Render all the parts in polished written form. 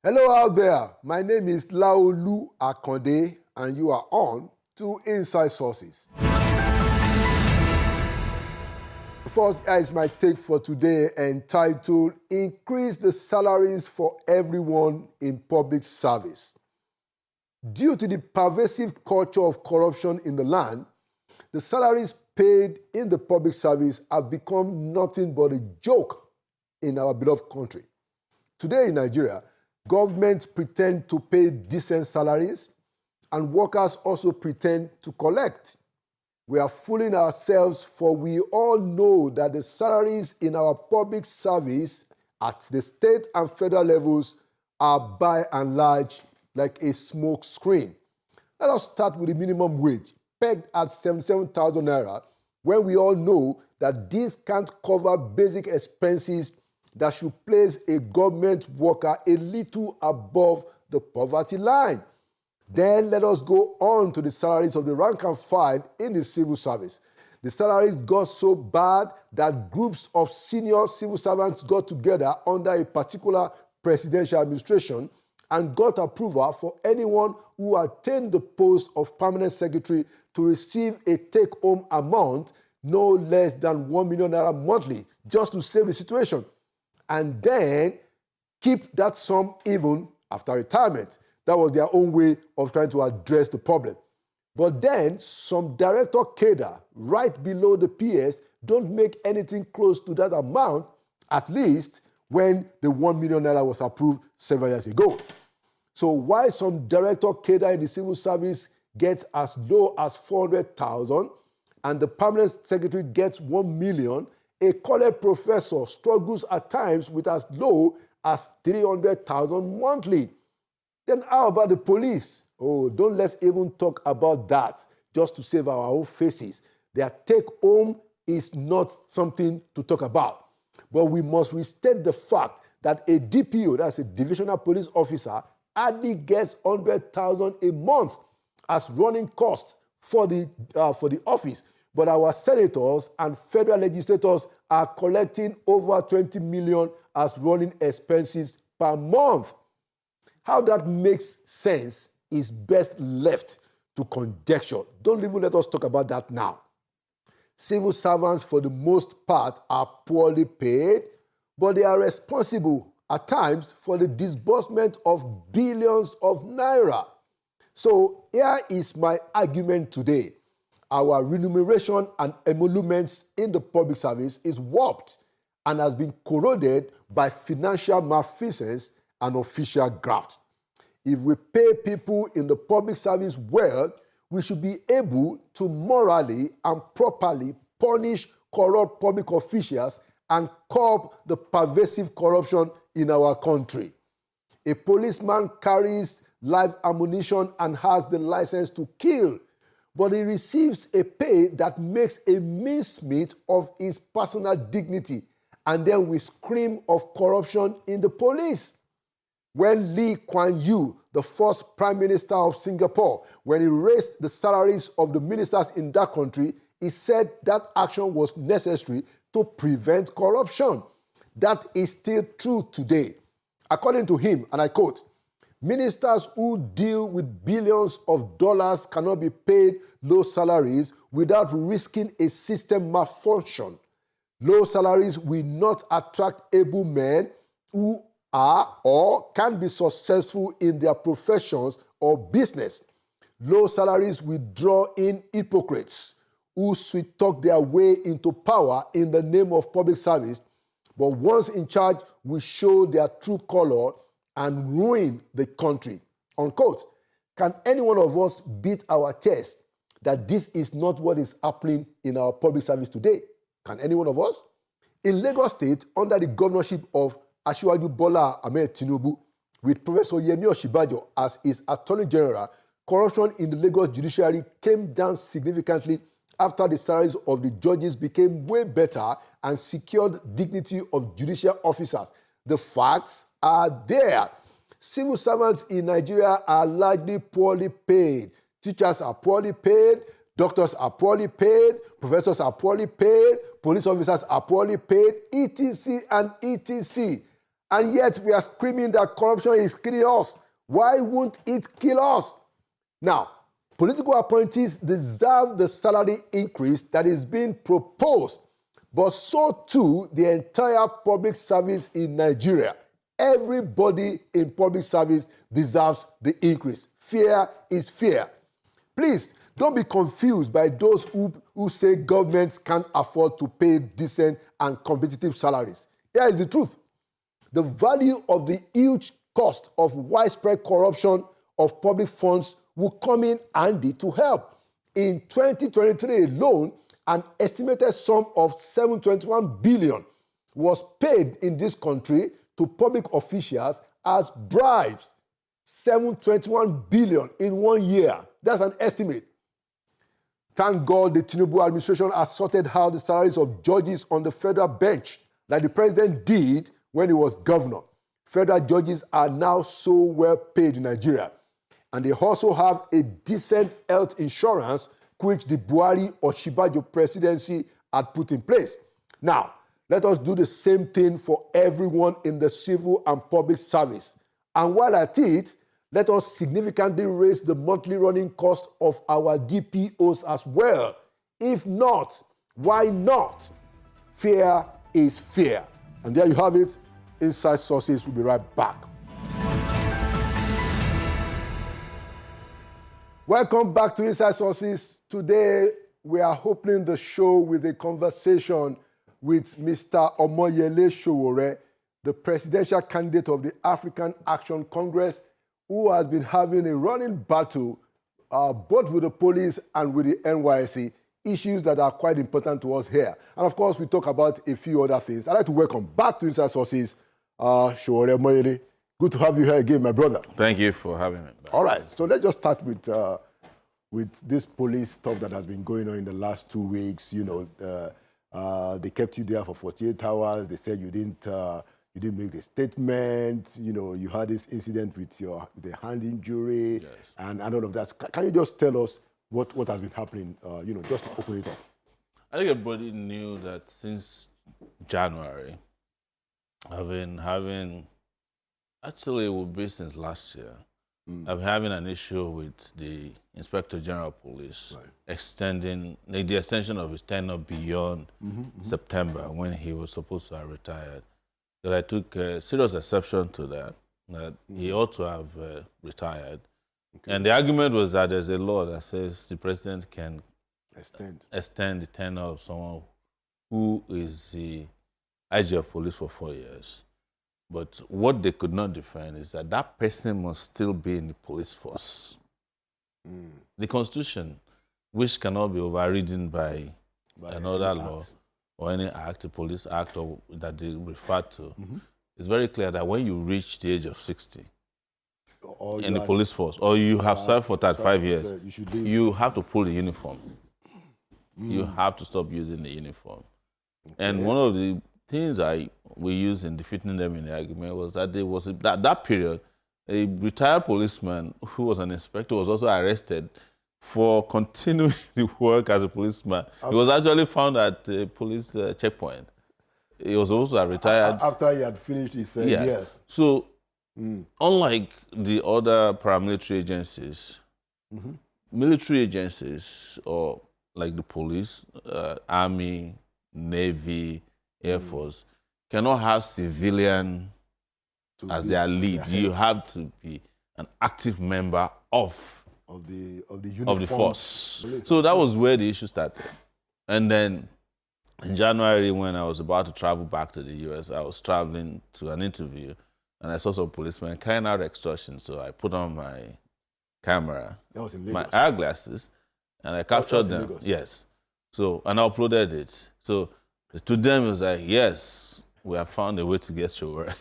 Hello out there. My name is Laolu Akonde, and you are on to Inside Sources. First, is my take for today entitled, Increase the Salaries for Everyone in Public Service. Due to the pervasive culture of corruption in the land, the salaries paid in the public service have become nothing but a joke in our beloved country. Today in Nigeria, governments pretend to pay decent salaries, and workers also pretend to collect. We are fooling ourselves, for we all know that the salaries in our public service at the state and federal levels are by and large like a smoke screen. Let us start with the minimum wage, pegged at 77,000 naira, when we all know that this can't cover basic expenses that should place a government worker a little above the poverty line. Then let us go on to the salaries of the rank and file in the civil service. The salaries got so bad that groups of senior civil servants got together under a particular presidential administration and got approval for anyone who attained the post of permanent secretary to receive a take-home amount no less than 1 million naira monthly, just to save the situation, and then keep that sum even after retirement. That was their own way of trying to address the problem. But then some director cadre right below the PS don't make anything close to that amount, at least when the 1 million naira was approved several years ago. So why some director cadre in the civil service gets as low as 400,000 and the permanent secretary gets 1 million, a college professor struggles at times with as low as 300,000 monthly. Then how about the police? Oh, don't let's even talk about that, just to save our own faces. Their take-home is not something to talk about. But we must restate the fact that a DPO, that's a divisional police officer, hardly gets 100,000 a month as running costs for the office. But our senators and federal legislators are collecting over 20 million as running expenses per month. How that makes sense is best left to conjecture. Don't even let us talk about that now. Civil servants, for the most part, are poorly paid, but they are responsible at times for the disbursement of billions of naira. So here is my argument today. Our remuneration and emoluments in the public service is warped and has been corroded by financial malfeasance and official graft. If we pay people in the public service well, we should be able to morally and properly punish corrupt public officials and curb the pervasive corruption in our country. A policeman carries live ammunition and has the license to kill, but he receives a pay that makes a mincemeat of his personal dignity, and then we scream of corruption in the police. When Lee Kuan Yew, the first Prime Minister of Singapore, when he raised the salaries of the ministers in that country, he said that action was necessary to prevent corruption. That is still true today. According to him, and I quote, "Ministers who deal with billions of dollars cannot be paid low salaries without risking a system malfunction. Low salaries will not attract able men who are or can be successful in their professions or business. Low salaries will draw in hypocrites who sweet-talk their way into power in the name of public service, but once in charge will show their true color and ruin the country." Unquote. Can any one of us beat our chest that this is not what is happening in our public service today? Can any one of us? In Lagos State, under the governorship of Asiwaju Bola Ahmed Tinubu, with Professor Yemi Osinbajo as his Attorney General, corruption in the Lagos judiciary came down significantly after the salaries of the judges became way better and secured dignity of judicial officers. The facts are there. Civil servants in Nigeria are largely poorly paid. Teachers are poorly paid. Doctors are poorly paid. Professors are poorly paid. Police officers are poorly paid, etc. and etc. And yet we are screaming that corruption is killing us. Why won't it kill us? Now, political appointees deserve the salary increase that is being proposed, but so too the entire public service in Nigeria. Everybody in public service deserves the increase. Fair is fair. Please, don't be confused by those who say governments can't afford to pay decent and competitive salaries. Here is the truth. The value of the huge cost of widespread corruption of public funds will come in handy to help. In 2023 alone, an estimated sum of $721 billion was paid in this country to public officials as bribes. $721 billion in 1 year. That's an estimate. Thank God the Tinubu administration has sorted out the salaries of judges on the federal bench, like the president did when he was governor. Federal judges are now so well paid in Nigeria. And they also have a decent health insurance, which the Buhari or Shibajo presidency had put in place. Now, let us do the same thing for everyone in the civil and public service. And while at it, let us significantly raise the monthly running cost of our DPOs as well. If not, why not? Fair is fair. And there you have it. Inside Sources will be right back. Welcome back to Inside Sources. Today, we are opening the show with a conversation with Mr. Omoyele Sowore, the presidential candidate of the African Action Congress, who has been having a running battle both with the police and with the NYSC, issues that are quite important to us here. And of course, we talk about a few other things. I'd like to welcome back to Inside Sources, Sowore Omoyele. Good to have you here again, my brother. Thank you for having me back. All right, so let's just start with this police stuff that has been going on in the last 2 weeks. You know, they kept you there for 48 hours. They said you didn't make the statement. You know, you had this incident with the hand injury, yes, and all of that. Can you just tell us what has been happening? You know, just to open it up. I think everybody knew that since January, I've been having, actually it will be since last year, I've been having an issue with the Inspector General of Police, right, extending the extension of his tenure beyond September, when he was supposed to have retired. That I took serious exception to that he ought to have retired. Okay. And the argument was that there's a law that says the president can extend the tenure of someone who is the IG of police for 4 years. But what they could not defend is that that person must still be in the police force. The Constitution, which cannot be overridden by another law or any act, a police act or that they refer to, it's very clear that when you reach the age of 60 in the police force, or you have served for 35 years, you have to pull the uniform. You have to stop using the uniform. Okay. And one of the things we used in defeating them in the argument was that there was that period, a retired policeman who was an inspector was also arrested for continuing the work as a policeman. He was actually found at a police checkpoint. He was also retired. After he had finished his years. So, unlike the other paramilitary agencies, military agencies, or like the police, Army, Navy, Air Force, cannot have civilian as their lead. You have to be an active member of the force. So that was where the issue started. And then in January, when I was about to travel back to the US, I was traveling to an interview, and I saw some policemen carrying out extortion. So I put on my camera, my eyeglasses, and I captured them. Yes. So, and I uploaded it. So to them, it was like, yes, we have found a way to get Sowore.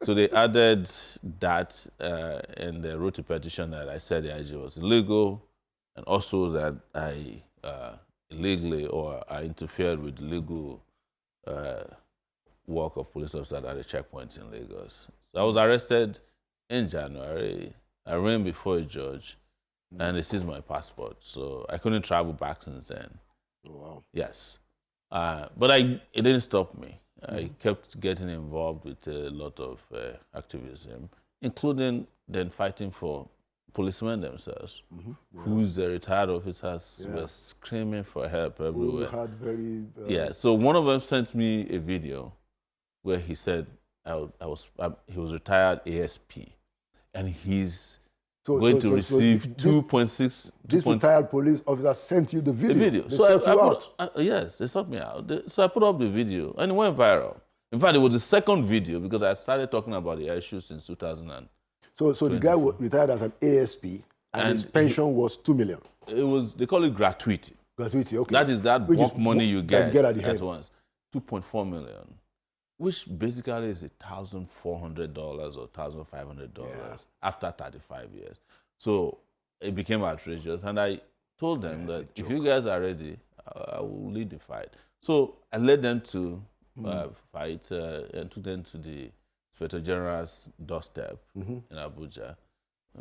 So they added that, and they wrote a petition that I said the IG was illegal, and also that I illegally, or I interfered with legal work of police officers at the checkpoints in Lagos. So I was arrested in January. I ran before a judge, and they seized my passport. So I couldn't travel back since then. Oh, wow. Yes. But it didn't stop me. I kept getting involved with a lot of activism, including then fighting for policemen themselves, whose retired officers were screaming for help everywhere. Who had very... Yeah, so one of them sent me a video where he said he was retired ASP, and he's going to receive 2.6. This retired police officer sent you the video. The video. They So sought you out. yes, they sought me out. So I put up the video, and it went viral. In fact, it was the second video because I started talking about the issue since 2000. So the guy retired as an ASP, and his pension was 2 million. It was, they call it gratuity. Gratuity, okay. That is that bulk money you get at once. 2.4 million, which basically is $1,400 or $1,500 after 35 years. So it became outrageous, and I told them that if you guys are ready, I will lead the fight. So I led them to fight and took them to the Inspector General's doorstep in Abuja.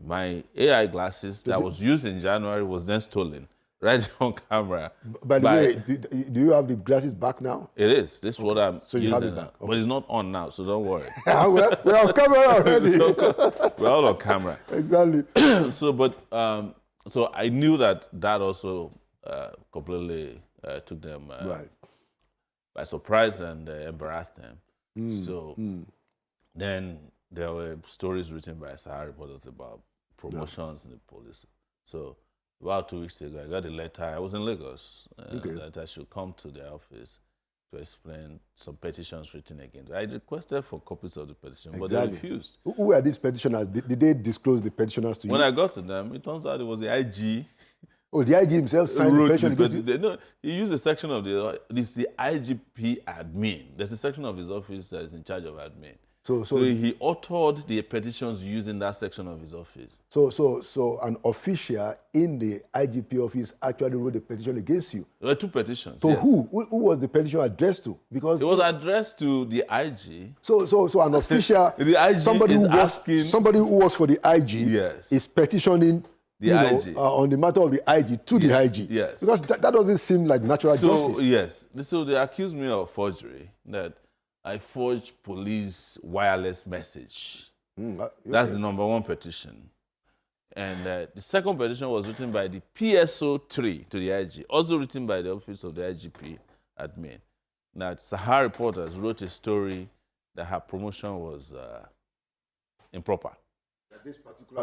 My AI glasses that was used in January was then stolen, right on camera. By the way, do you have the glasses back now? It is. This is what I'm so you using have it back. now. But it's not on now, so don't worry. We're on camera already. We're all on camera. Exactly. So I knew that also completely took them by surprise and embarrassed them. Then there were stories written by Sahara reporters about promotions in the police. So about 2 weeks ago, I got a letter. I was in Lagos that I should come to the office to explain some petitions written against. I requested for copies of the petition, but they refused. Who were these petitioners? Did they disclose the petitioners to you? When I got to them, it turns out it was the IG. Oh, the IG himself signed the petition against you? No, he used a section of this is the IGP admin. There's a section of his office that is in charge of admin. So he authored the petitions using that section of his office. So an official in the IGP office actually wrote a petition against you. There were 2 petitions. So who was the petition addressed to? Because it was addressed to the IG. So an official, the IG somebody who works for the IG is petitioning the IG on the matter of the IG to the IG. Yes. Because that doesn't seem like natural justice. Yes. So they accused me of forgery, that I forged police wireless message. That's the #1 petition. And the second petition was written by the PSO3 to the IG, also written by the office of the IGP admin. That Sahara reporters wrote a story that her promotion was improper.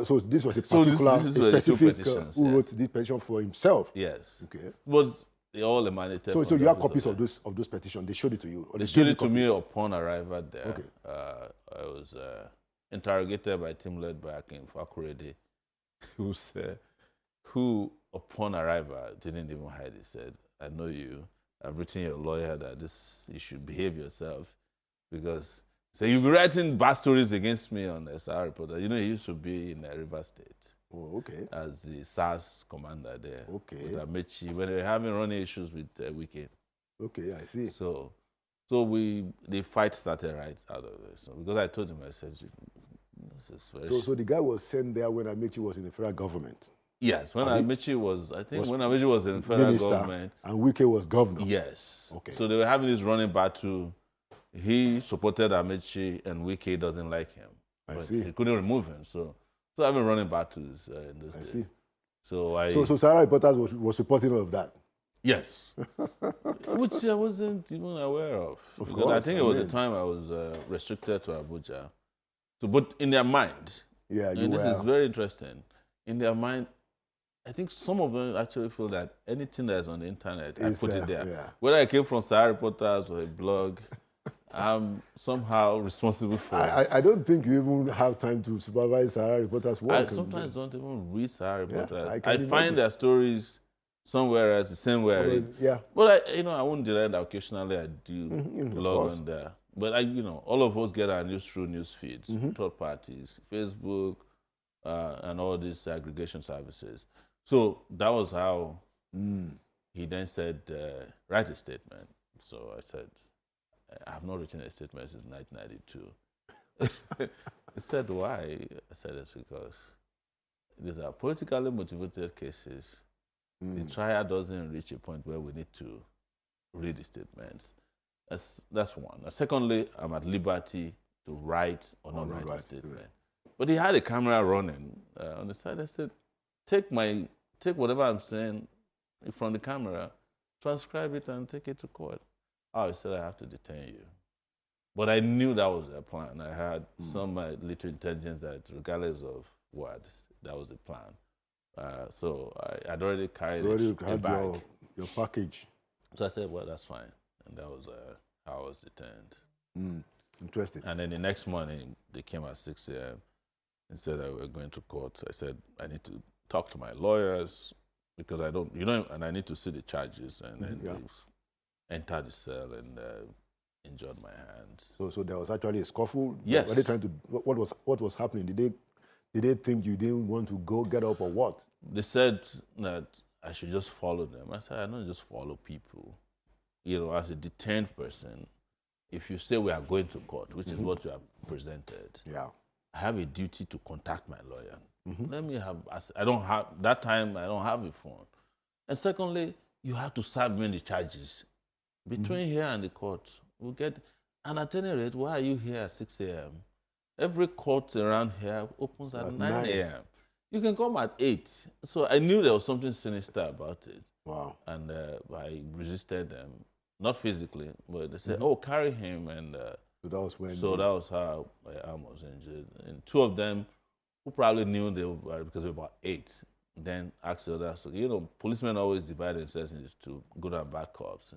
So this was a specific who wrote this petition for himself. Yes. Okay. But they all emanated. So you have copies of those petitions. They showed it to you. They showed it to me upon arrival there. Okay. I was interrogated by a team led by Akin Fakurede, who upon arrival didn't even hide. He said, "I know you. I've written your lawyer that you should behave yourself, because you'll be writing bad stories against me on the SR reporter. You know, he used to be in River State." Oh, okay. As the SARS commander there. Okay. With Amechi, when they were having running issues with Wike. Okay, I see. So the fight started right out of this. So because I told him, I said, this is very... So the guy was sent there when Amechi was in the federal government? Yes, when Amechi was in the federal government. And Wike was governor? Yes. Okay. So they were having this running battle. He supported Amechi and Wike doesn't like him. I see. He couldn't remove him, so I've been running battles in this. I see. So Sahara reporters was reporting all of that. Yes, which I wasn't even aware of. Of course, I think it was the time I was restricted to Abuja. So, but in their mind, this is very interesting. In their mind, I think some of them actually feel that anything that's on the internet, I put it there. Yeah. Whether I came from Sahara reporters or a blog, I'm somehow responsible for it. I don't think you even have time to supervise Sahara reporters' work. I sometimes don't even read Sahara reporters. I find their stories somewhere else, the same way I read. Yeah. But I won't deny that occasionally I do log on there. But all of us get our news through news feeds, third parties, Facebook, and all these aggregation services. So that was how he then said, write a statement. So I said, I have not written a statement since 1992. He said, why? I said, it's because these are politically motivated cases. The trial doesn't reach a point where we need to read the statements. That's one. Secondly, I'm at liberty to write or not write a statement. But he had a camera running on the side. I said, take whatever I'm saying from the camera, transcribe it, and take it to court. Oh, he said, I have to detain you. But I knew that was their plan. I had some little intelligence that regardless of what, that was the plan. So I had already carried a bag. Your package. So I said, well, that's fine. And that was how I was detained. Interesting. And then the next morning, they came at 6 a.m. and said that we were going to court. I said, I need to talk to my lawyers because I don't, and I need to see the charges. And then they entered the cell and injured my hands. So there was actually a scuffle? Yes. Were they trying to, what was happening? Did they think you didn't want to go get up or what? They said that I should just follow them. I said, I don't just follow people. As a detained person, if you say we are going to court, which is what you have presented, I have a duty to contact my lawyer. Let me have, that time I don't have a phone. And secondly, you have to serve me the charges. Between here and the court, we'll get, and at any rate, why are you here at 6 a.m.? Every court around here opens at 9 a.m. You can come at 8. So I knew there was something sinister about it. Wow. And I resisted them, not physically, but they said, oh, carry him. And so that was when. So that was how my arm was injured. And two of them, who probably knew they were, because they were about 8, then asked the others. So, policemen always divide themselves into two good and bad cops,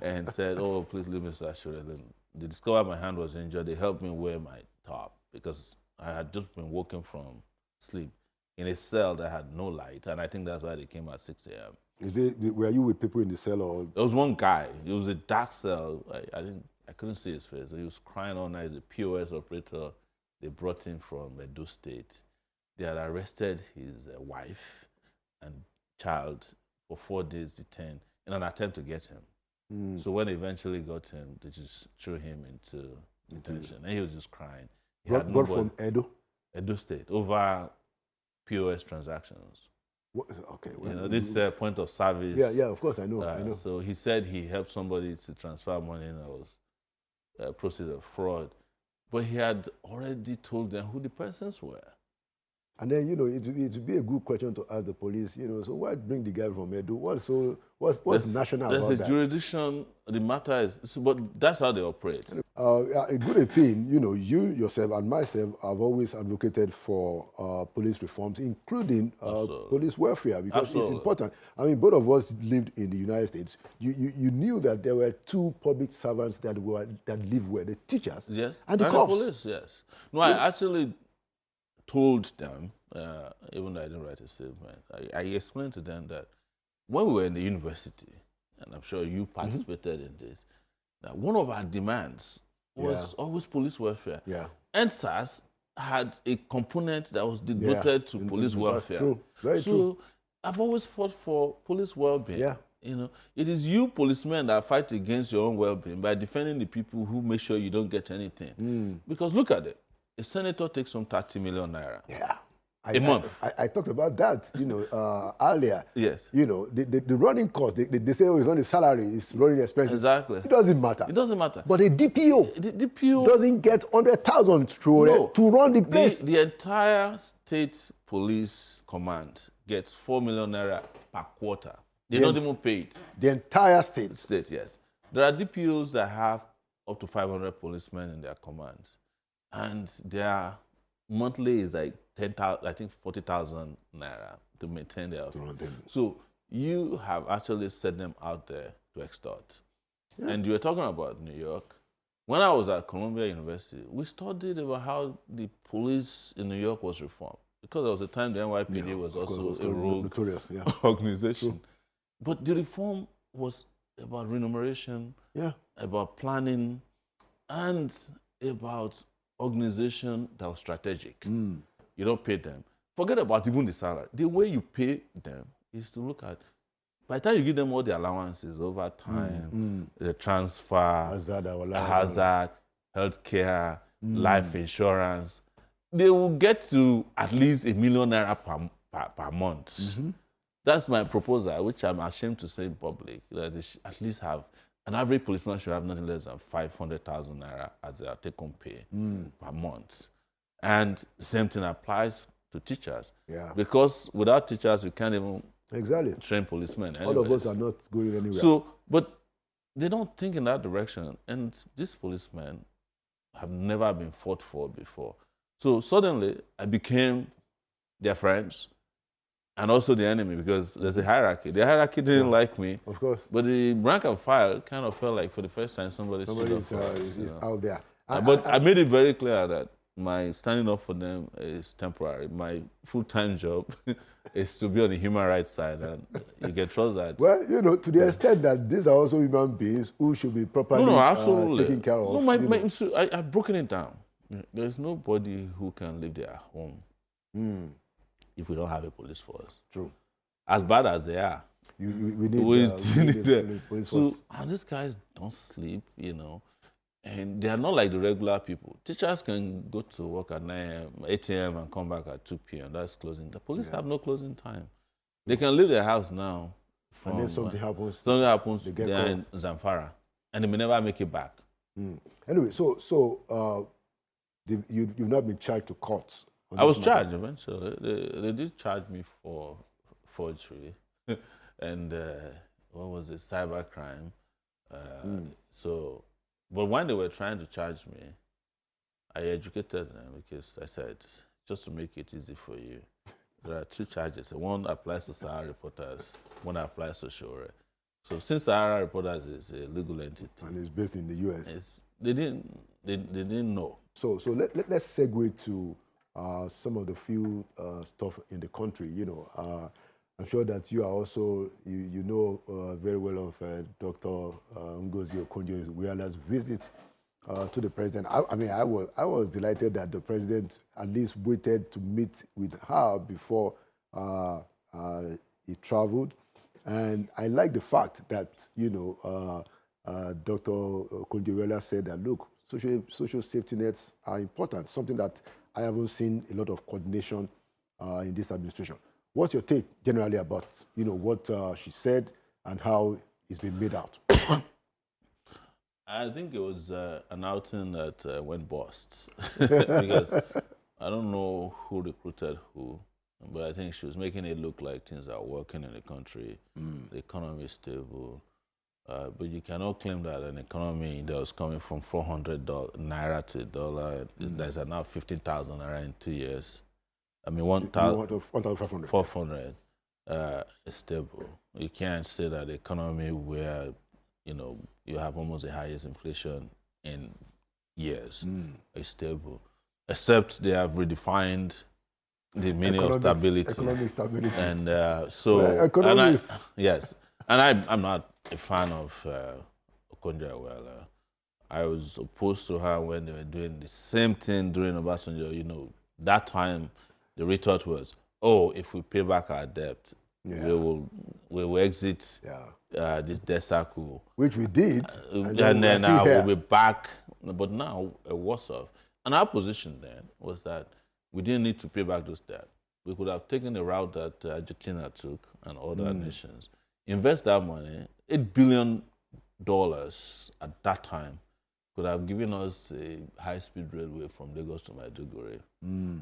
and said, oh, please leave me, Sir Shure. Then they discovered my hand was injured. They helped me wear my top because I had just been woken from sleep in a cell that had no light, and I think that's why they came at 6 a.m. Were you with people in the cell or? There was one guy. It was a dark cell. I couldn't see his face. He was crying all night. The POS operator, they brought him from Edo State. They had arrested his wife and child for 4 days detained in an attempt to get him. So when they eventually got him, they just threw him into detention, and he was just crying. Brought from Edo? Edo State, over POS transactions. Okay. This point of service. Yeah, of course, I know. So he said he helped somebody to transfer money, and that was proceed of fraud. But he had already told them who the persons were. And then, it would be a good question to ask the police, so why bring the guy from Edo? What's national about that? There's a jurisdiction, the matter is, but that's how they operate. A good thing, you yourself and myself have always advocated for police reforms, including police welfare, because it's important. I mean, both of us lived in the United States. You knew that there were 2 public servants that live where, the teachers and the cops. The police, yes. No, I actually told them, even though I didn't write a statement, I explained to them that when we were in the university, and I'm sure you participated in this, that one of our demands was always police welfare. Yeah. NSAS had a component that was devoted to police welfare. True. Very true. So I've always fought for police well-being. Yeah. It is you policemen that fight against your own well-being by defending the people who make sure you don't get anything. Because look at it. A senator takes home 30 million naira. Yeah. A month. I talked about that, earlier. Yes. The running cost, they say, it's not the salary, it's running expenses. Exactly. It doesn't matter. It doesn't matter. But a DPO doesn't get 100,000 to run the place. The entire state police command gets 4 million naira per quarter. They don't even pay it. The entire state? State, yes. There are DPOs that have up to 500 policemen in their commands. And their monthly is like 10,000, I think 40,000 naira to maintain their office. So you have actually set them out there to extort. Yeah. And you were talking about New York. When I was at Columbia University, we studied about how the police in New York was reformed. Because there was a time the NYPD was also a rogue organization. True. But the reform was about remuneration, about planning, and about organization that was strategic. You don't pay them. Forget about even the salary. The way you pay them is to look at, by the time you give them all the allowances over time, the transfer, hazard, healthcare, life insurance, they will get to at least ₦1 million per month. That's my proposal, which I'm ashamed to say in public, that they should at least have, an average policeman should have nothing less than 500,000 naira as their take-home pay per month. And the same thing applies to teachers. Yeah. Because without teachers, we can't even train policemen. All of us are not going anywhere. So, but they don't think in that direction. And these policemen have never been fought for before. So suddenly, I became their friends and also the enemy, because there's a hierarchy. The hierarchy didn't like me. Of course. But the rank and file kind of felt like for the first time somebody is out there. But I made it very clear that my standing up for them is temporary. My full-time job is to be on the human rights side, and you can trust that. Well, you know, to the extent that these are also human beings who should be properly taken care of. No, I've broken it down. There's nobody who can live their home if we don't have a police force. True. As bad as they are. We need a police force. So, and these guys don't sleep, you know. And they are not like the regular people. Teachers can go to work at 9 a.m., 8 a.m. and come back at 2 p.m. That's closing. The police have no closing time. They can leave their house now. And then something happens. They are in Zamfara. And they may never make it back. Anyway, so you've not been charged to court. I was charged eventually. They did charge me for forgery. And what was it? Cybercrime. But when they were trying to charge me, I educated them, because I said, just to make it easy for you, there are 2 charges. One applies to Sahara reporters, one applies to Sowore. So since Sahara reporters is a legal entity, and it's based in the U.S., they didn't know. So let's segue to some of the few stuff in the country. You know, I'm sure that you are also, you know very well of Dr. Ngozi Okonjo-Iweala's visit to the president. I was delighted that the president at least waited to meet with her before he traveled. And I like the fact that, you know, Dr. Okonjo-Iweala said that, look, social safety nets are important, something that I haven't seen a lot of coordination in this administration. What's your take generally about, you know, what she said and how it's been made out? I think it was an outing that went bust. Because I don't know who recruited who, but I think she was making it look like things are working in the country. The economy is stable. But you cannot claim that an economy that was coming from 400 naira to $1, there's now 15,000 naira in 2 years. I mean, 1,500. 400 is stable. You can't say that the economy where, you know, you have almost the highest inflation in years is stable, except they have redefined the meaning of stability. Economic stability. And yes, and I'm not a fan of Okonjo-Iweala. I was opposed to her when they were doing the same thing during Obasanjo. You know, that time the retort was, "Oh, if we pay back our debt, we will exit this debt cycle," which we did, and then we'll be back. But now, worse off. And our position then was that we didn't need to pay back those debt. We could have taken the route that Argentina took and other nations. Invest that money, $8 billion at that time, could have given us a high-speed railway from Lagos to Maiduguri.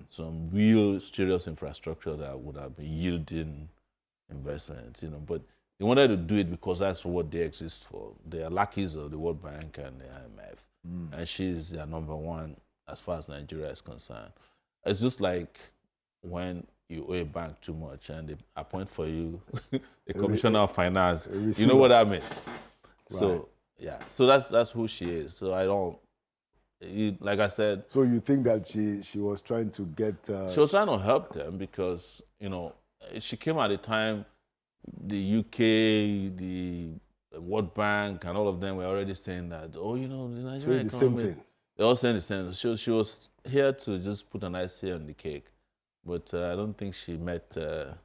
Some real serious infrastructure that would have been yielding investments, you know. But they wanted to do it because that's what they exist for. They are lackeys of the World Bank and the IMF. And she's their number one as far as Nigeria is concerned. It's just like when you owe a bank too much and they appoint for you a commissioner of finance. You know what that means. Right. So, yeah. So that's who she is. So I don't, like I said. So you think that she was trying to get... She was trying to help them because, you know, she came at a time the UK, the World Bank, and all of them were already saying that, oh, you know, the Nigerian economy, same thing. They're all saying the same. She was here to just put an icing on the cake. But I don't think she met a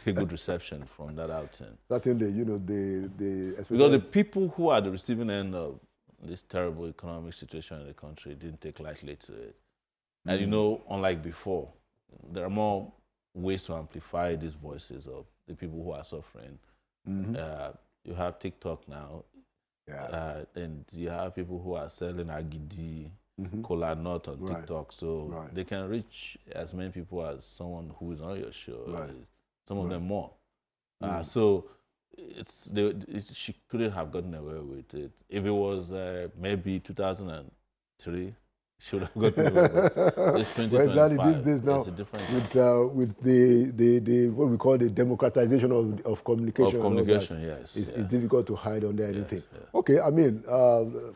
good reception from that outing. Certainly, you know, because the people who are the receiving end of this terrible economic situation in the country didn't take lightly to it. And you know, unlike before, there are more ways to amplify these voices of the people who are suffering. Mm-hmm. You have TikTok now, and you have people who are selling agidi, cola nut on TikTok, so they can reach as many people as someone who is on your show. Some of them more. So she couldn't have gotten away with it. If it was maybe 2003, she would have gotten away with it. It's 2025. These days now, it's a different with the what we call the democratization of communication. Of communication, yes. It's difficult to hide under anything. Yes. Okay, I mean,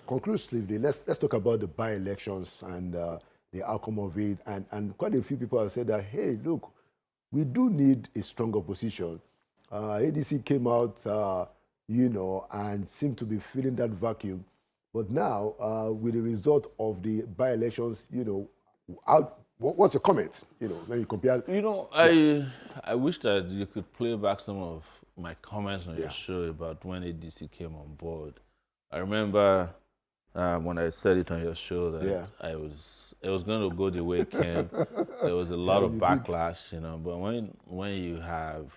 conclusively, let's talk about the by-elections and the outcome of it. And quite a few people have said that, hey, look, we do need a strong opposition. ADC came out, and seemed to be filling that vacuum. But now, with the result of the by-elections, what's your comment? When you compare. I wish that you could play back some of my comments on your show about when ADC came on board. I remember when I said it on your show that it was going to go the way it came. There was a lot of backlash, But when you have,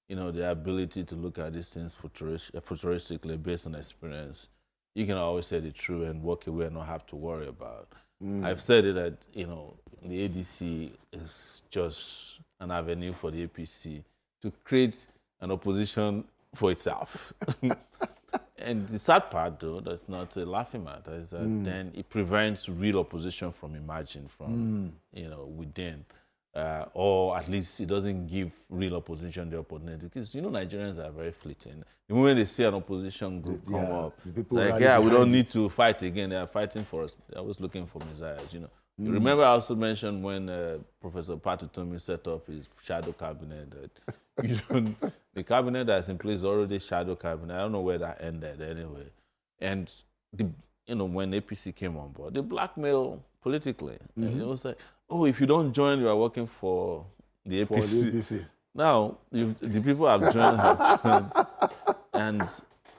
the ability to look at these things futuristically based on experience, you can always say the truth and walk away and not have to worry about. I've said it that, the ADC is just an avenue for the APC to create an opposition for itself. And the sad part, though, that's not a laughing matter, is that then it prevents real opposition from emerging from, within. Or at least it doesn't give real opposition the opportunity. Because, Nigerians are very fleeting. The moment they see an opposition group come up, it's like, we don't need to fight again. They are fighting for us. They're always looking for messiahs, You remember I also mentioned when Professor Patutomi set up his shadow cabinet that the cabinet that's in place is already shadow cabinet. I don't know where that ended anyway. And, when APC came on board, they blackmail politically. And it was like, if you don't join, you are working for the APC. Now, the people have joined, and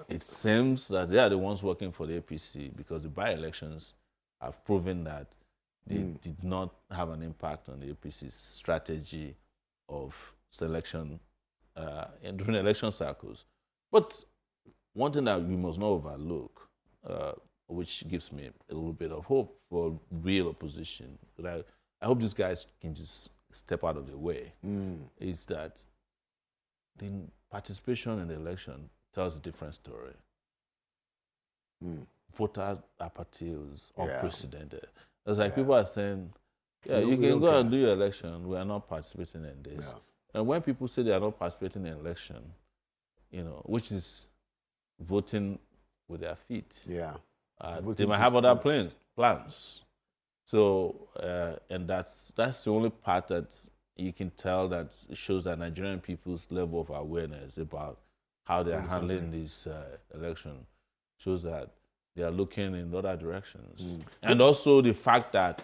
it seems that they are the ones working for the APC because the by-elections have proven that they did not have an impact on the APC's strategy of selection during election cycles. But one thing that we must not overlook, which gives me a little bit of hope for real opposition, that I hope these guys can just step out of the way, is that the participation in the election tells a different story. Voter apathy is unprecedented. It's like people are saying, you can go and do your election, we are not participating in this. Yeah. And when people say they are not participating in election, which is voting with their feet, they might have other plans. So, and that's the only part that you can tell that shows that Nigerian people's level of awareness about how they're handling this election, shows that they are looking in other directions. And also the fact that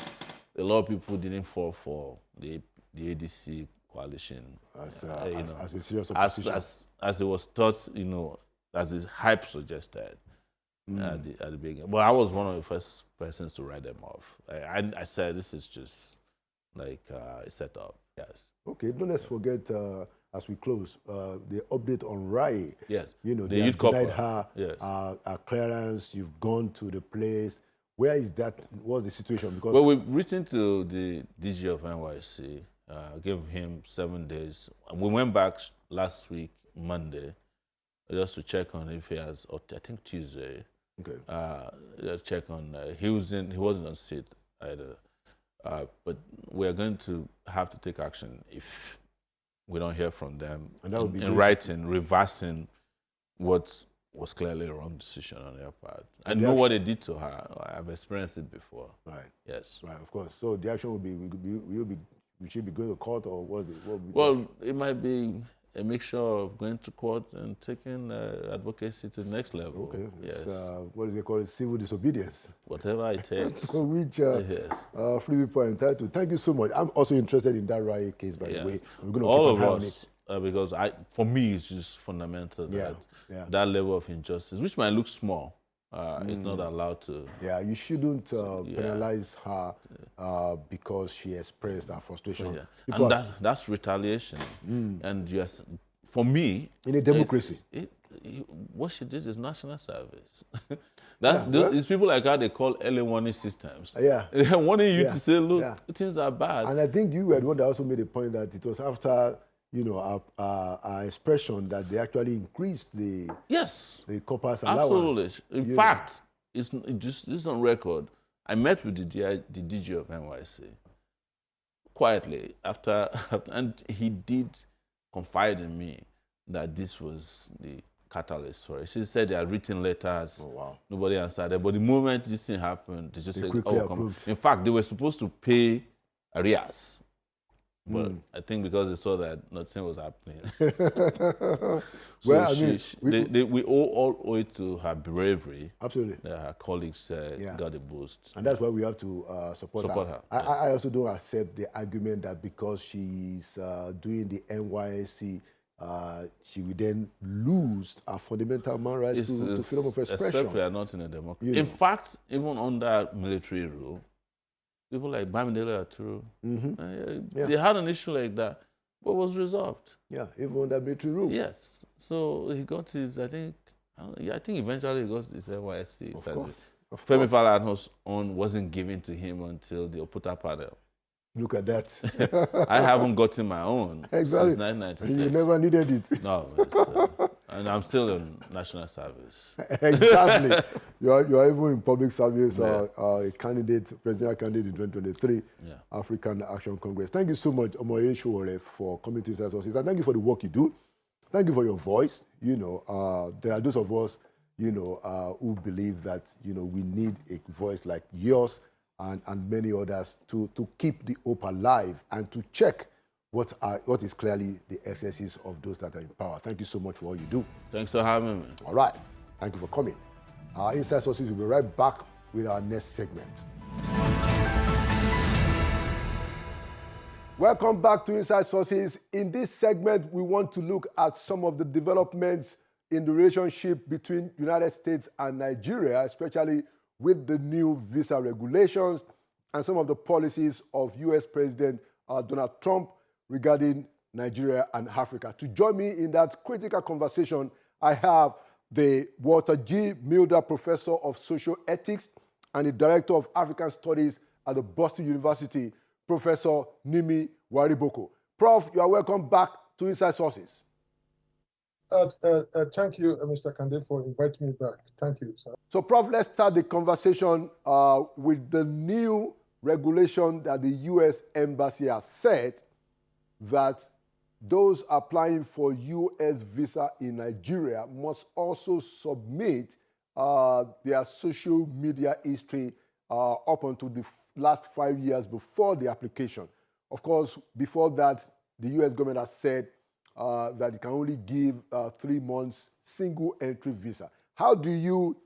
a lot of people didn't fall for the ADC coalition. As a serious opposition. As it was thought, as the hype suggested. At the beginning. But I was one of the first persons to write them off. I said, this is just like a setup. Yes. Okay, let's forget, as we close, the update on Rai. Yes. They have denied her her clearance. You've gone to the place. Where is that? What's the situation? Because we've written to the DG of NYC, gave him 7 days. We went back last week, Monday, just to check on if he has, or I think Tuesday. Okay. Check on. He wasn't on seat either. But we are going to have to take action if we don't hear from them in writing, reversing what was clearly a wrong decision on their part. I know what they did to her. I've experienced it before. Right. Yes. Right. Of course. So the action will be we should be going to court, or what it might be a mixture of going to court and taking advocacy to the next level. Okay. Yes. What do they call it? Civil disobedience. Whatever it takes. So which free people are entitled. Thank you so much. I'm also interested in that riot case, by the way. We're going to all of us, because for me, it's just fundamental that that level of injustice, which might look small, is not allowed to. Yeah, you shouldn't penalize her because she expressed her frustration. And that's retaliation. And for me, in a democracy. What she did is national service. It's people like her they call early warning systems. Yeah. They're warning you to say, look, things are bad. And I think you were the one that also made a point that it was after, our expression that they actually increased the corpus allowance. Absolutely. In fact, this is on record. I met with the DG of NYC quietly after, and he did confide in me that this was the catalyst for it. She said they had written letters. Oh, wow. Nobody answered it. But the moment this thing happened, they just said, oh, come. In fact, they were supposed to pay arrears. But I think because they saw that nothing was happening. We all owe it to her bravery. Absolutely. That her colleagues got a boost. And that's why we have to support her. I also don't accept the argument that because she's doing the NYSC, she will then lose our fundamental human rights to freedom of expression. Except we are not in a democracy. In fact, even under military rule, people like Bamidele Aturu, they had an issue like that, but was resolved. Yeah, even under military rule. Yes. So he got his, I think eventually he got his NYSC. Of course. Femi Falana's own wasn't given to him until the Oputa panel. Look at that. I haven't gotten my own since 1996. You never needed it. No, and I'm still in national service. Exactly. You are even in public service, a presidential candidate in 2023, African Action Congress. Thank you so much, Omoyele Sowore, for coming to Inside Sources. And thank you for the work you do. Thank you for your voice. There are those of us, who believe that, we need a voice like yours and many others to keep the hope alive and to check what is clearly the excesses of those that are in power. Thank you so much for all you do. Thanks for having me. All right. Thank you for coming. Our Inside Sources will be right back with our next segment. Welcome back to Inside Sources. In this segment, we want to look at some of the developments in the relationship between United States and Nigeria, especially with the new visa regulations and some of the policies of U.S. President Donald Trump regarding Nigeria and Africa. To join me in that critical conversation, I have the Walter G. Milder Professor of Social Ethics and the Director of African Studies at the Boston University, Professor Nimi Wariboko. Prof, you are welcome back to Inside Sources. Thank you, Mr. Kande, for inviting me back. Thank you, sir. So, Prof, let's start the conversation with the new regulation that the U.S. Embassy has said that those applying for U.S. visa in Nigeria must also submit their social media history up until the last 5 years before the application. Of course, before that, the U.S. government has said that it can only give 3 months single entry visa. How do you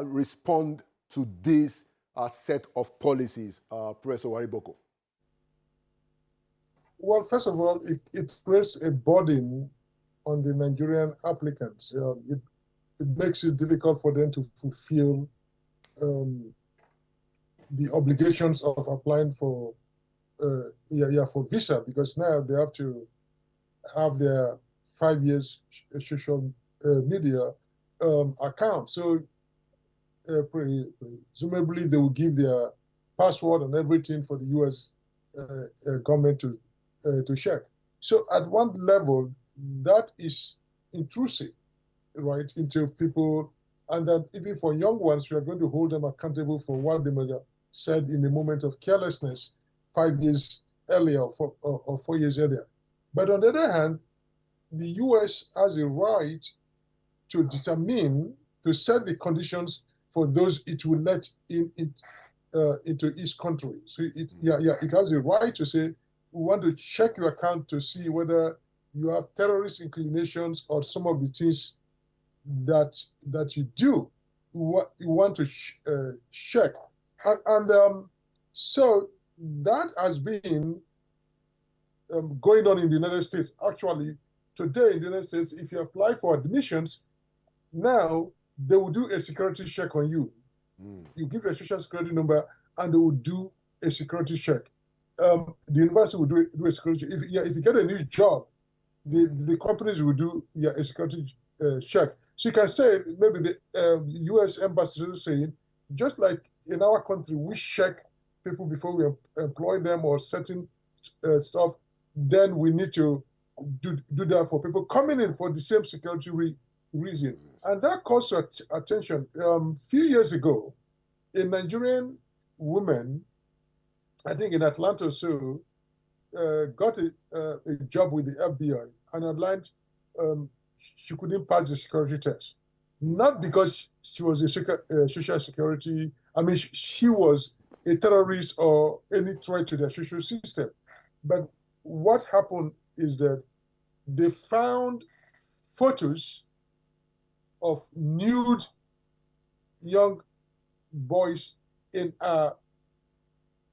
respond to this set of policies, Professor Wariboko? Well, first of all, it creates a burden on the Nigerian applicants. It makes it difficult for them to fulfill the obligations of applying for visa, because now they have to have their 5 years social media account. So presumably they will give their password and everything for the U.S. Government to check. So at one level, that is intrusive, right, into people, and that even for young ones, we are going to hold them accountable for what they might have said in a moment of carelessness 5 years earlier or 4 years earlier. But on the other hand, the U.S. has a right to determine, to set the conditions for those it will let into its country. So it has a right to say, we want to check your account to see whether you have terrorist inclinations or some of the things that you do. You want to check. So that has been going on in the United States. Actually, today in the United States, if you apply for admissions, now they will do a security check on you. You give your social security number and they will do a security check. The university will do a security check. If you get a new job, the companies will do a security check. So you can say maybe the U.S. embassy is saying, just like in our country, we check people before we employ them or certain stuff, then we need to do that for people coming in for the same security reason. And that calls attention. Few years ago, a Nigerian woman, I think in Atlanta or so, got a job with the FBI and outlined she couldn't pass the security test. Not because she was a social security, I mean, she was a terrorist or any threat to the social system. But what happened is that they found photos of nude young boys in our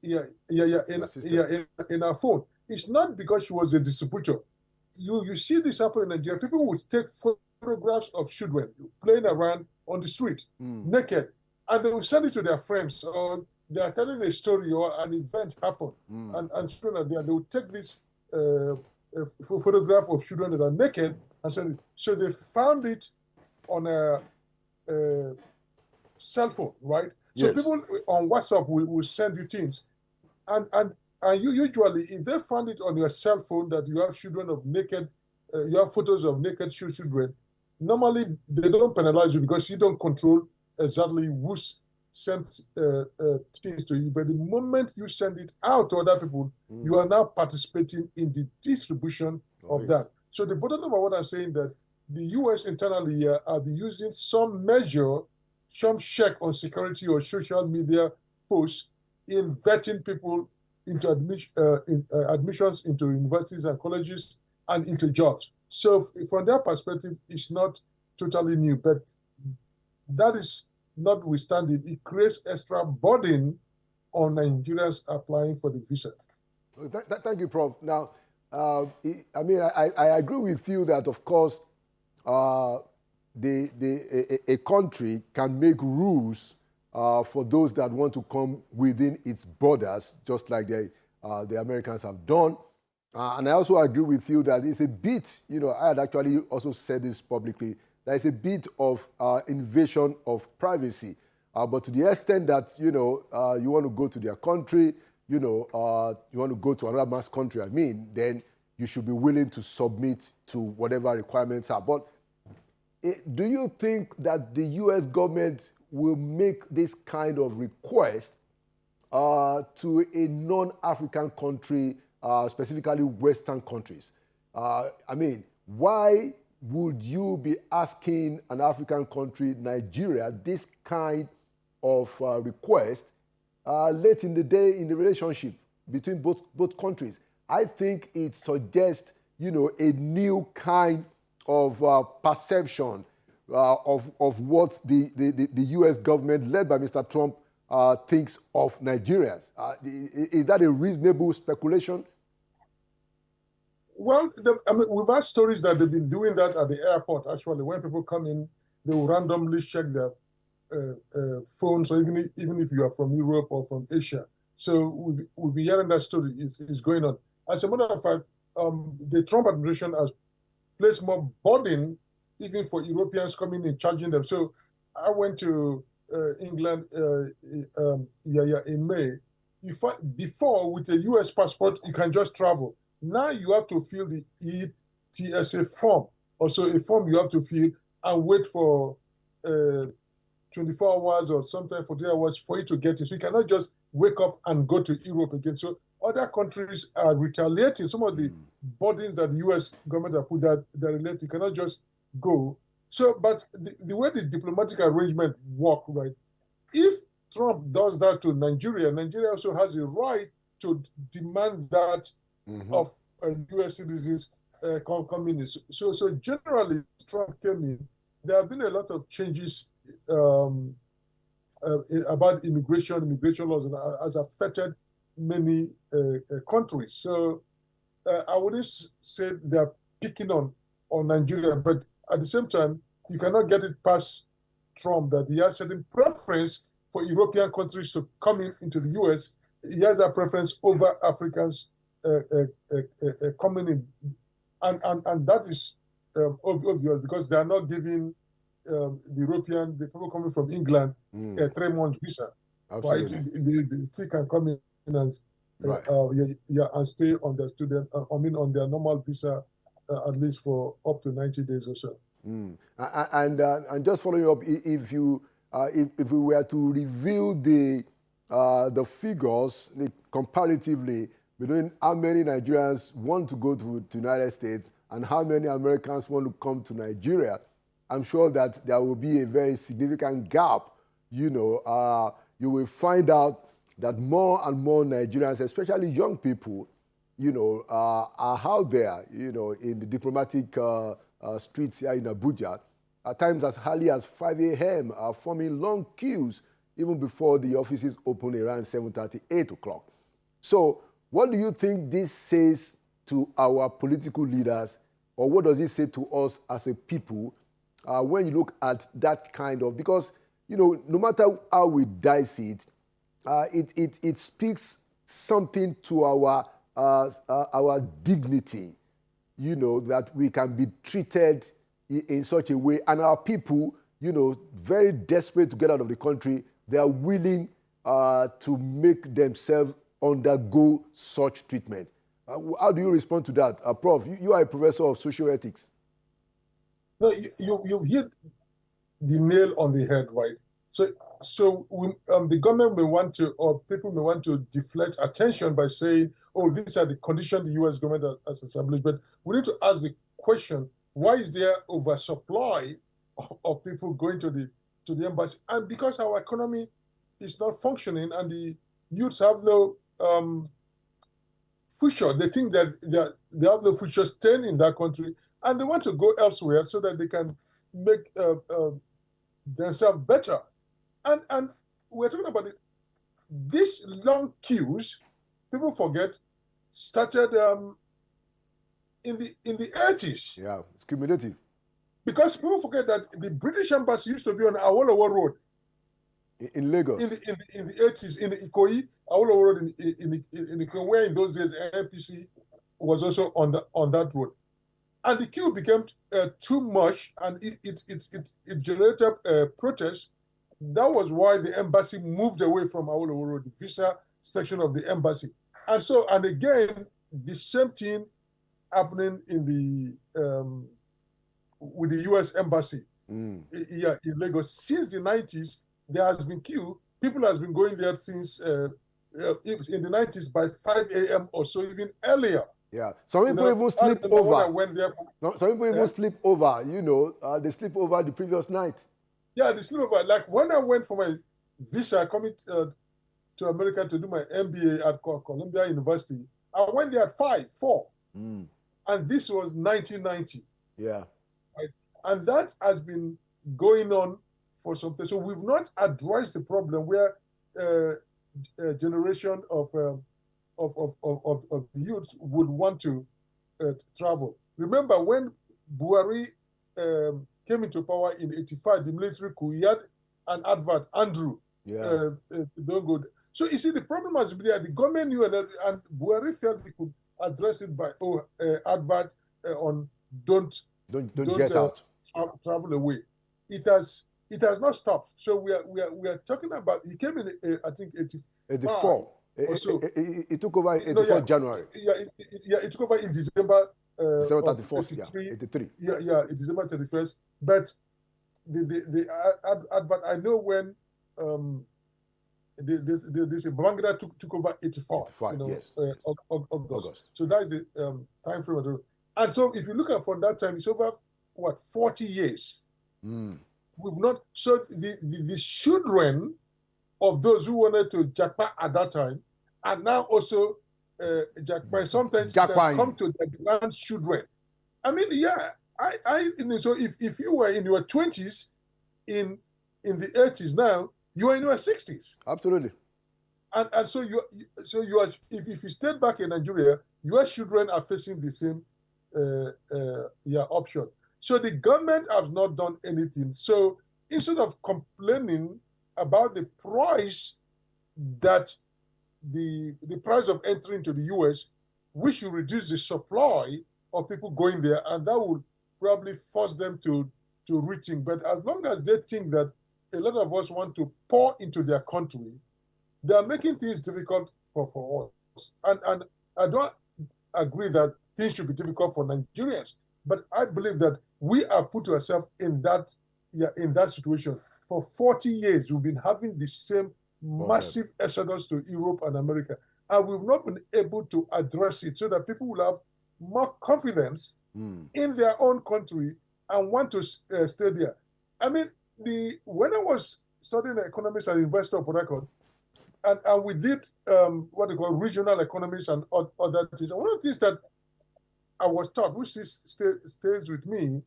in our phone. It's not because she was a distributor. You see this happen in Nigeria. People would take photographs of children playing around on the street naked, and they will send it to their friends, or they are telling a story or an event happened, and children are there. They will take this photograph of children that are naked and send it. So they found it on a cell phone, right? So Yes. people on WhatsApp will send you things, and you usually, if they find it on your cell phone that you have children of naked, you have photos of naked children, normally they don't penalize you because you don't control exactly who sent things to you. But the moment you send it out to other people, you are now participating in the distribution of that. So the bottom line of what I'm saying that the U.S. internally here are using some measure, some check on security or social media posts in vetting people into admissions into universities and colleges and into jobs. So from their perspective, it's not totally new, but that is notwithstanding, it creates extra burden on Nigerians applying for the visa. Thank you, Prof. Now, I mean, I agree with you that, of course, a country can make rules for those that want to come within its borders, just like the Americans have done. And I also agree with you that it's a bit, I had actually also said this publicly, that it's a bit of invasion of privacy. But to the extent that, you want to go to their country, you want to go to another mass country, then you should be willing to submit to whatever requirements are. But do you think that the U.S. government will make this kind of request to a non-African country, specifically Western countries? Why would you be asking an African country, Nigeria, this kind of request late in the day in the relationship between both countries? I think it suggests, a new kind of perception of what the U.S. government, led by Mr. Trump, thinks of Nigerians. Is that a reasonable speculation? Well, we've had stories that they've been doing that at the airport, actually. When people come in, they will randomly check their phones, or even if you are from Europe or from Asia. So we'll be hearing that story is going on. As a matter of fact, the Trump administration has placed more burden even for Europeans coming in, charging them. So I went to England in May. Before, with a U.S. passport, you can just travel. Now you have to fill the ETSA form. Also a form you have to fill and wait for 24 hours or sometimes 48 hours for you to get it. So you cannot just wake up and go to Europe again. So other countries are retaliating. Some of the burdens that the U.S. government have put that relate, you cannot just go. So, but the way the diplomatic arrangement work, right? If Trump does that to Nigeria, Nigeria also has a right to demand that of U.S. citizens coming in. So generally, Trump came in. There have been a lot of changes about immigration laws, and has affected many countries. So I wouldn't say they're picking on Nigeria, but at the same time, you cannot get it past Trump that he has certain preference for European countries to come into the U.S. He has a preference over Africans coming in. And that is obvious because they are not giving the people coming from England a 3-month visa. Absolutely. Right? They still can come in and Right. and stay on their on their normal visa at least for up to 90 days or so. And just following up, if we were to review the figures comparatively between how many Nigerians want to go to the United States and how many Americans want to come to Nigeria, I'm sure that there will be a very significant gap. You will find out that more and more Nigerians, especially young people, are out there, in the diplomatic streets here in Abuja, at times as early as 5 a.m., forming long queues even before the offices open around 7:30, 8 o'clock. So what do you think this says to our political leaders, or what does it say to us as a people when you look at that kind of, because, no matter how we dice it, it speaks something to our dignity, that we can be treated in such a way. And our people, very desperate to get out of the country, they are willing to make themselves undergo such treatment. How do you respond to that? Prof, you are a professor of social ethics. No, you hit the nail on the head, right? So the government may want to, or people may want to deflect attention by saying, oh, these are the conditions the U.S. government has established. But we need to ask the question, why is there oversupply of people going to the embassy? And because our economy is not functioning and the youths have no future. They think that they have no future staying in that country, and they want to go elsewhere so that they can make themselves better. And we're talking about it. These long queues, people forget, started in the 80s. Yeah, it's cumulative. Because people forget that the British embassy used to be on Awolowo Road. In Lagos. In the 80s, in the Ikoyi, Awolowo Road in Ikoyi, where in those days NPC was also on that road. And the queue became too much, and it generated protest. That was why the embassy moved away from Awolowo Road, the visa section of the embassy. And again, the same thing happening in the with the U.S. embassy in Lagos. Since the 90s, there has been queue. People has been going there since in the 90s by 5 a.m. or so, even earlier. Yeah, some people even sleep over. Some people even sleep over. They sleep over the previous night. Yeah, they sleep over. Like when I went for my visa coming to America to do my MBA at Columbia University, I went there at 4, and this was 1990. Yeah, right? And that has been going on for some time. So we've not addressed the problem where a generation of youths would want to travel. Remember when Buhari came into power in 85, the military coup, he had an advert, Andrew, don't go. So you see, the problem has been there. The government knew, and Buhari felt he could address it by advert on don't get out, travel away. It has not stopped. So we are talking about. He came in I think 84. It took over in 84 January. It took over in December. December 31st, 83. December 31st. But the advert, I know when this Bangladesh took over 84. Yes. August. So that is the time frame. And so if you look at from that time, it's over 40 years. We've not. So the children of those who wanted to jackpot at that time are now also jackpot. Sometimes it has come to their grandchildren. I mean, so if you were in your 20s in the 80s now, you are in your 60s. Absolutely. And so you are, if you stayed back in Nigeria, your children are facing the same option. So the government has not done anything. So instead of complaining about the price that the price of entering to the US, we should reduce the supply of people going there, and that would probably force them to rethink. But as long as they think that a lot of us want to pour into their country, they are making things difficult for us. And I don't agree that things should be difficult for Nigerians, but I believe that we have put ourselves in that situation. For 40 years, we've been having the same massive exodus to Europe and America, and we've not been able to address it so that people will have more confidence in their own country and want to stay there. I mean, when I was studying economics at University of Port Harcourt, and we did what they call regional economics and other things. And one of the things that I was taught, which stays with me,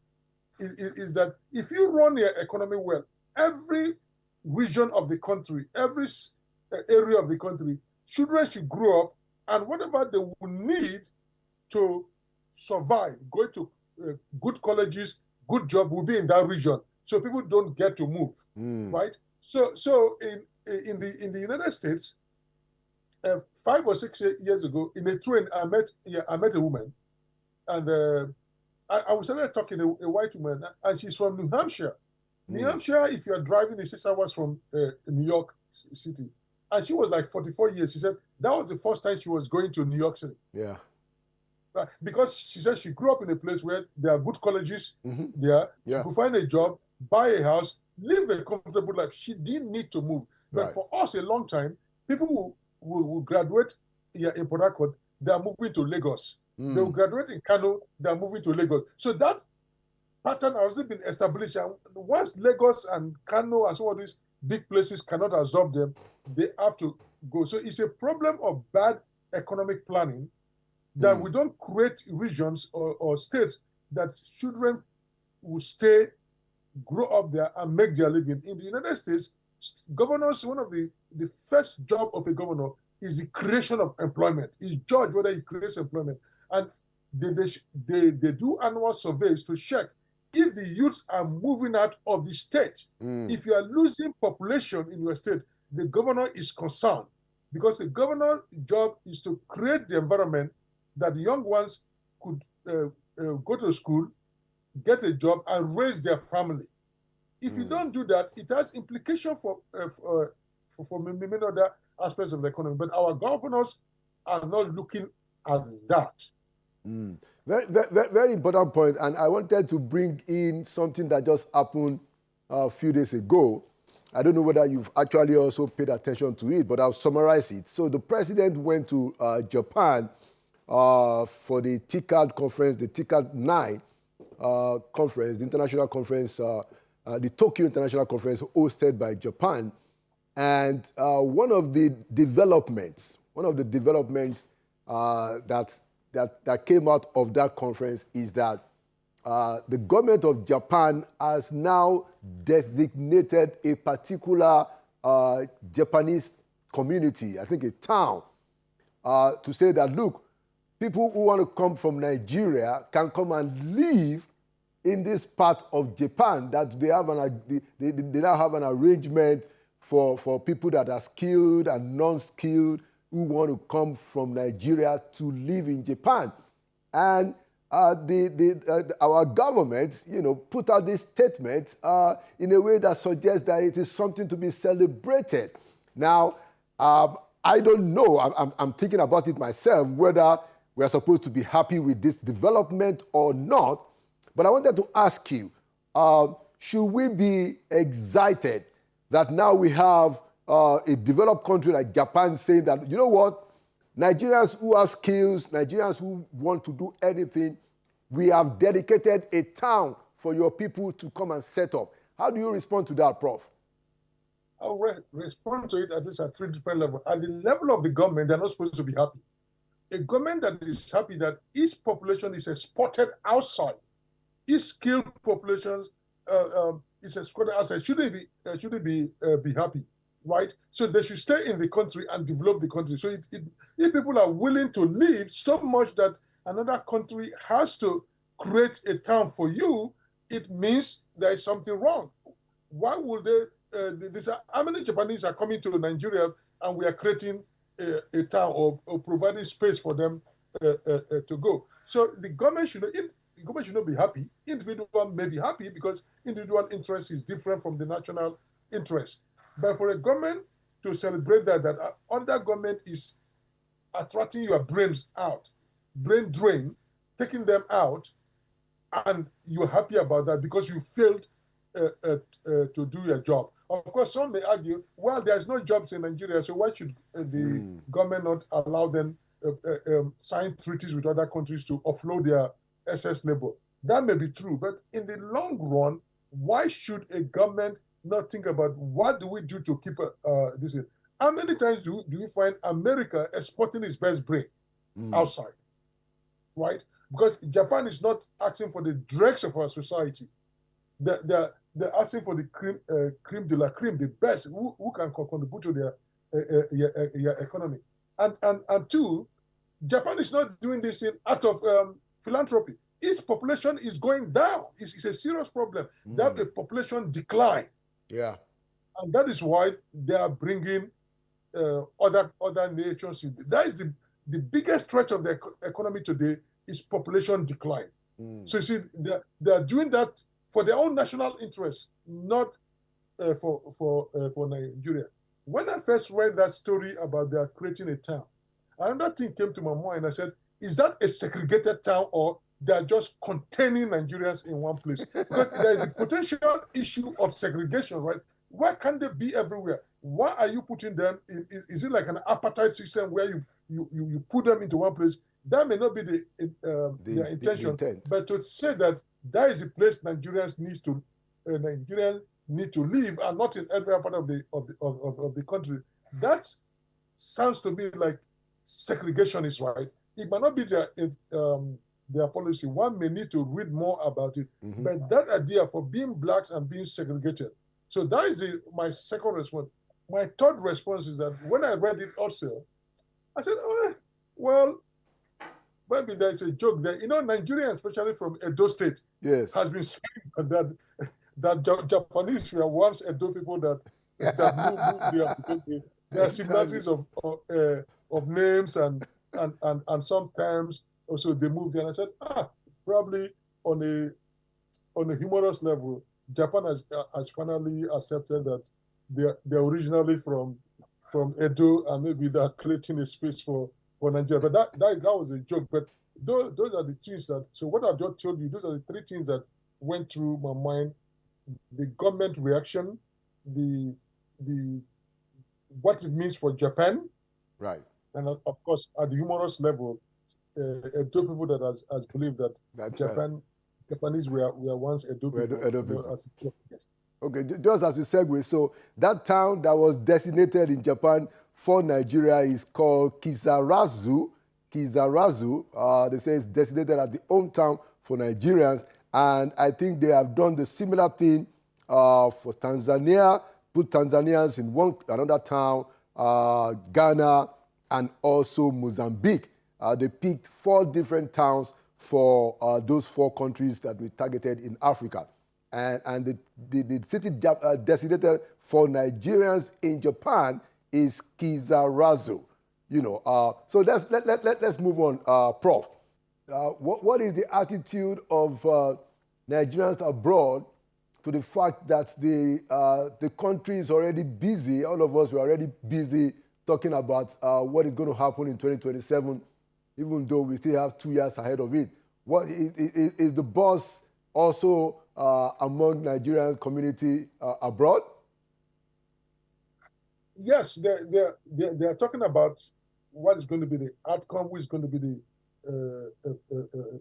is that if you run your economy well, every region of the country, every area of the country, children should grow up, and whatever they will need to survive, go to good colleges, good job, will be in that region, so people don't get to move, right? So in the United States, 5 or 6 years ago, in a train, I met a woman, and I was talking to a white woman, and she's from New Hampshire. New Hampshire, if you are driving, is 6 hours from New York City. And she was like 44 years. She said that was the first time she was going to New York City. Yeah. Right? Because she said she grew up in a place where there are good colleges there. Yeah. She could find a job, buy a house, live a comfortable life. She didn't need to move. But for us, a long time, people will graduate here in Port Harcourt, they are moving to Lagos. They will graduate in Kano, they are moving to Lagos. So that pattern has been established. And once Lagos and Kano and some of these big places cannot absorb them, they have to go. So it's a problem of bad economic planning that we don't create regions or states that children will stay, grow up there, and make their living. In the United States, governors, one of the first job of a governor is the creation of employment. He judge whether he creates employment. And they do annual surveys to check if the youths are moving out of the state. If you are losing population in your state, the governor is concerned, because the governor's job is to create the environment that the young ones could go to school, get a job, and raise their family. If you don't do that, it has implications for many other aspects of the economy. But our governors are not looking at that. Very, very, very important point. And I wanted to bring in something that just happened a few days ago. I don't know whether you've actually also paid attention to it, but I'll summarize it. So the president went to Japan for the TICAD conference, the TICAD 9 conference, the international conference, the Tokyo International Conference hosted by Japan. And one of the developments that came out of that conference is that the government of Japan has now designated a particular Japanese community, I think a town, to say that, look, people who want to come from Nigeria can come and live in this part of Japan, that they now have an arrangement for people that are skilled and non-skilled who want to come from Nigeria to live in Japan. And our government, put out this statement in a way that suggests that it is something to be celebrated. Now, I don't know, I'm thinking about it myself, whether we are supposed to be happy with this development or not. But I wanted to ask you, should we be excited that now we have a developed country like Japan saying that, you know what, Nigerians who have skills, Nigerians who want to do anything, we have dedicated a town for your people to come and set up. How do you respond to that, Prof? I'll respond to it at least at 3 different levels. At the level of the government, they're not supposed to be happy. A government that is happy that its population is exported outside, its skilled populations is exported outside, shouldn't be happy, right? So they should stay in the country and develop the country. So if people are willing to leave so much that another country has to create a town for you, it means there is something wrong. Why would they? How many Japanese are coming to Nigeria and we are creating a town or providing space for them to go. So the government should not be happy. Individual may be happy because individual interest is different from the national interest. But for a government to celebrate that under government is attracting your brains out, brain drain, taking them out, and you're happy about that because you failed to do your job. Of course, some may argue, well, there's no jobs in Nigeria, so why should the government not allow them sign treaties with other countries to offload their excess labor? That may be true, but in the long run, why should a government not think about what do we do to keep this in? How many times do you find America exporting its best brain outside, right? Because Japan is not asking for the dregs of our society. They're asking for the creme de la creme, the best, who can contribute to their economy. And two, Japan is not doing this out of philanthropy. Its population is going down. It's a serious problem. They have a population decline. Yeah. And that is why they are bringing other nations in. That is the biggest threat of the economy today is population decline. So you see, they are doing that for their own national interest, not for Nigeria. When I first read that story about they are creating a town, another thing came to my mind. I said, is that a segregated town or they are just containing Nigerians in one place? Because there is a potential issue of segregation, right? Why can't they be everywhere? Why are you putting them in? Is it like an apartheid system where you put them into one place? That may not be their intention, but to say that is a place Nigerians need to live and not in every part of the country. That sounds to me like segregation is right. It might not be their policy. One may need to read more about it. But that idea for being blacks and being segregated. So that is my second response. My third response is that when I read it also, I said, oh, well, maybe there's a joke there. You know, Nigeria, especially from Edo State, has been saying that Japanese were once Edo people that moved there. There are similarities of names and some terms also they moved there. And I said, probably on a humorous level, Japan has finally accepted that they're originally from Edo, and maybe they're creating a space for Nigeria. But that was a joke. But those are the things that. So what I've just told you, those are the three things that went through my mind: the government reaction, the what it means for Japan, right, and of course at the humorous level, Edo people that has believed that Japanese were once Edo people. Yes. Okay, just as we segue, so that town that was designated in Japan for Nigeria is called Kisarazu. They say it's designated as the hometown for Nigerians, and I think they have done the similar thing for Tanzania, put Tanzanians in another town, Ghana, and also Mozambique. They picked 4 different towns for those 4 countries that we targeted in Africa. And the city designated for Nigerians in Japan is Kisarazu. So let's move on, Prof. What is the attitude of Nigerians abroad to the fact that the country is already busy? All of us were already busy talking about what is going to happen in 2027, even though we still have 2 years ahead of it. What is the buzz also among Nigerian community abroad? Yes, they are talking about what is going to be the outcome, who is going to be the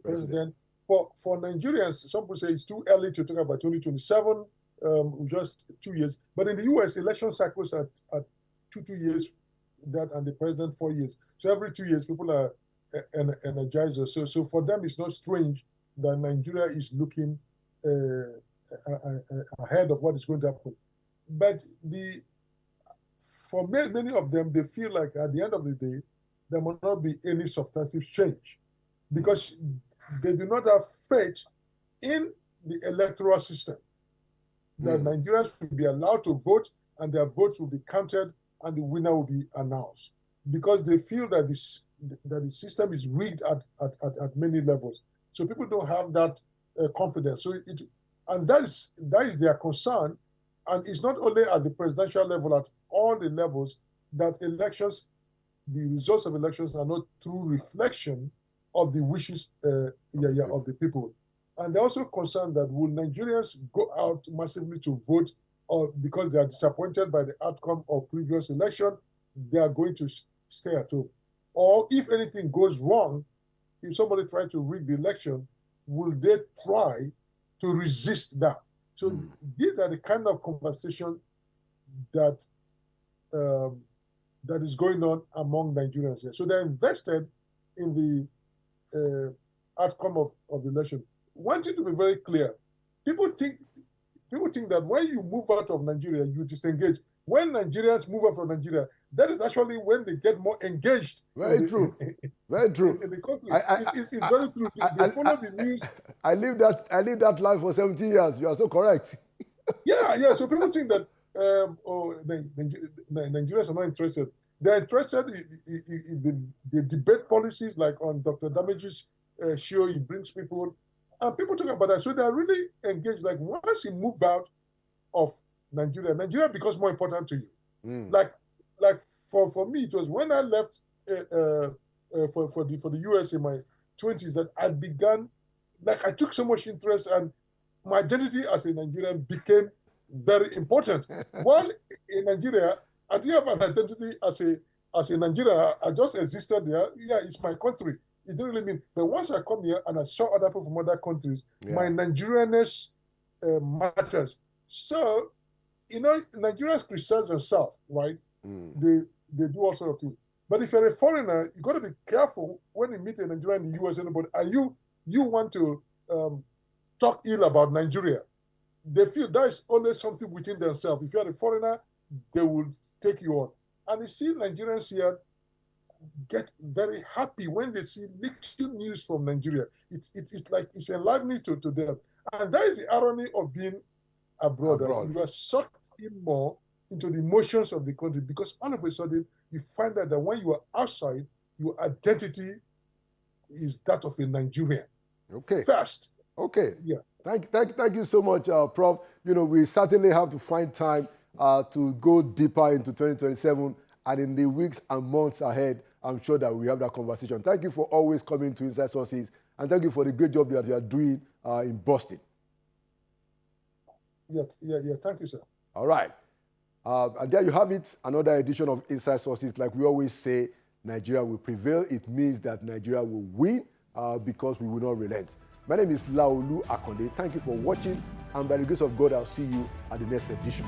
president. For Nigerians, some people say it's too early to talk about 2027, just 2 years. But in the US, election cycles are 2 years, and the president 4 years. So every 2 years, people are energized. So for them, it's not strange that Nigeria is looking ahead of what is going to happen. But for many of them, they feel like at the end of the day, there will not be any substantive change because they do not have faith in the electoral system. That Nigerians will be allowed to vote and their votes will be counted and the winner will be announced. because they feel that the system is rigged at many levels. So people don't have that confidence. And that is their concern. And it's not only at the presidential level, at all the levels, that elections, the results of elections are not true reflection of the wishes of the people. And they're also concerned that will Nigerians go out massively to vote, or because they are disappointed by the outcome of previous election, they are going to stay at home. Or if anything goes wrong, if somebody tries to rig the election, will they try to resist that? So these are the kind of conversation that that is going on among Nigerians here. So they're invested in the outcome of the election. One thing to be very clear: people think that when you move out of Nigeria, you disengage. When Nigerians move out from Nigeria, that is actually when they get more engaged. Very true. Very true. In the country. It's very true. They follow the news. I lived that life for 17 years. You are so correct. Yeah. So people think that Nigerians are not interested. They're interested in the debate policies, like on Dr. Damage's show. He brings people, and people talk about that. So they're really engaged. Like once you move out of Nigeria becomes more important to you. Like for me, it was when I left for the US in my 20s that I began, like I took so much interest, and my identity as a Nigerian became very important. While in Nigeria, I didn't have an identity as a Nigerian. I just existed there. Yeah, it's my country. It didn't really mean. But once I come here and I saw other people from other countries, my Nigerianness matters. So, Nigerians criticize themselves, right? They do all sorts of things. But if you're a foreigner, you got to be careful when you meet a Nigerian in the US, anybody, and you want to talk ill about Nigeria. They feel that is always something within themselves. If you're a foreigner, they will take you on. And you see Nigerians here get very happy when they see little news from Nigeria. It's like it's enlivening to them. And that is the irony of being abroad. You are sucked in more into the emotions of the country, because all of a sudden you find out that when you are outside, your identity is that of a Nigerian. Okay. First. Okay. Yeah. Thank you so much, Prof. We certainly have to find time to go deeper into 2027, and in the weeks and months ahead, I'm sure that we have that conversation. Thank you for always coming to Inside Sources, and thank you for the great job that you are doing in Boston. Yeah. Thank you, sir. All right. And there you have it, another edition of Inside Sources. Like we always say, Nigeria will prevail. It means that Nigeria will win because we will not relent. My name is Laolu Akonde. Thank you for watching, and by the grace of God, I'll see you at the next edition.